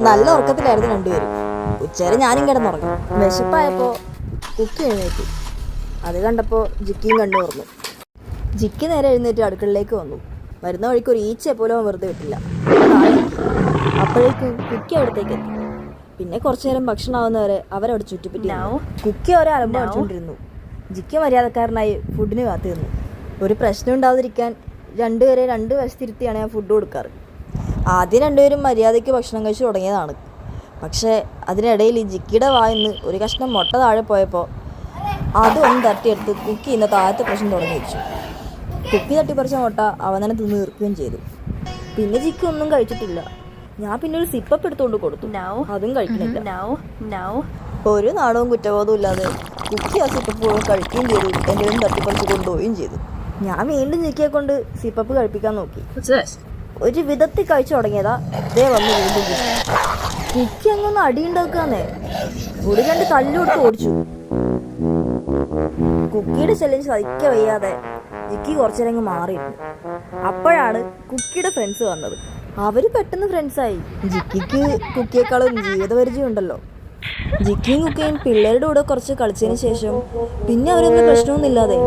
നല്ല ഉറക്കത്തിലായിരുന്നു രണ്ടുപേരും. ഉച്ചവരെ ഞാനും കിടന്നുറങ്ങി. വിശപ്പായപ്പോൾ കുക്കി എഴുന്നേറ്റു. അത് കണ്ടപ്പോൾ ജിക്കിയും കണ്ടു തുറന്നു. ജിക്കി നേരെ എഴുന്നേറ്റ് അടുക്കളയിലേക്ക് വന്നു. വരുന്ന വഴിക്ക് ഒരു ഈച്ചയെ പോലും അവൻ വെറുതെ വിട്ടില്ല. അപ്പോഴേക്കും കുക്കി അവിടത്തേക്ക് എത്തി. പിന്നെ കുറച്ചു നേരം ഭക്ഷണമാവുന്നവരെ അവരവിടെ ചുറ്റിപ്പറ്റി. കുക്കി ഓരോ അലമ്പ് കാണിച്ചുകൊണ്ടിരുന്നു. ജിക്കി മര്യാദക്കാരനായി ഫുഡിന് കാത്തു നിന്നു. ഒരു പ്രശ്നം ഉണ്ടാവാതിരിക്കാൻ രണ്ടുപേരെ രണ്ട് വശത്തിരുത്തിയാണ് ഞാൻ ഫുഡ് കൊടുക്കാറ്. ആദ്യം രണ്ടുപേരും മര്യാദയ്ക്ക് ഭക്ഷണം കഴിച്ചു തുടങ്ങിയതാണ്. പക്ഷേ അതിനിടയിൽ ഈ ജിക്കിയുടെ വായിന്ന് ഒരു കഷ്ണം മുട്ട താഴെ പോയപ്പോൾ അതൊന്ന് തട്ടിയെടുത്ത് കുക്കി ഇന്ന താഴത്തെ പ്രശ്നം തുടങ്ങി വെച്ചു. കുക്കി തട്ടിപ്പറിച്ച മുട്ട അവൻ തന്നെ തിന്ന് തീർക്കുകയും ചെയ്തു. പിന്നെ ജിക്കി ഒന്നും കഴിച്ചിട്ടില്ല. ഞാൻ പിന്നെ ഒരു സിപ്പപ്പ് എടുത്തുകൊണ്ട് കൊടുത്തു. അതും കഴിക്കണില്ല. ഒരു നാണവും കുറ്റബോധവും ഇല്ലാതെ കുക്കി ആ സിപ്പപ്പ് പോയി കഴിക്കുകയും ചെയ്തു. എന്തെങ്കിലും തട്ടിപ്പറിച്ച് കൊണ്ടുപോവുകയും ചെയ്തു. ഞാൻ വീണ്ടും ജിക്കിയെ കൊണ്ട് സിപ്പപ്പ് കഴിപ്പിക്കാൻ നോക്കി. ഒരു വിധത്തിൽ കഴിച്ചു തുടങ്ങിയതാ ഇതേ വന്ന് വീണ്ടും കുക്കി അങ്ങൊന്ന് അടിയുണ്ടാക്കാന്നേ. ഒരു രണ്ട് തല്ലു കൊടുത്ത് ഓടിച്ചു. കുക്കിയുടെ ശല്യം സഹിക്കാൻ വയ്യാതെ ജിക്കി കുറച്ചേരങ്ങ് മാറിയിരുന്നു. അപ്പോഴാണ് കുക്കിയുടെ ഫ്രണ്ട്സ് വന്നത്. അവര് പെട്ടെന്ന് ഫ്രണ്ട്സായി. ജിക്കിക്ക് കുക്കിയേക്കാളും ജീവിതപരിചയം ഉണ്ടല്ലോ. ജിക്കിയും കുക്കിയും പിള്ളേരുടെ കൂടെ കുറച്ച് കളിച്ചതിന് ശേഷം പിന്നെ അവരൊന്നും പ്രശ്നമൊന്നുമില്ലാതെ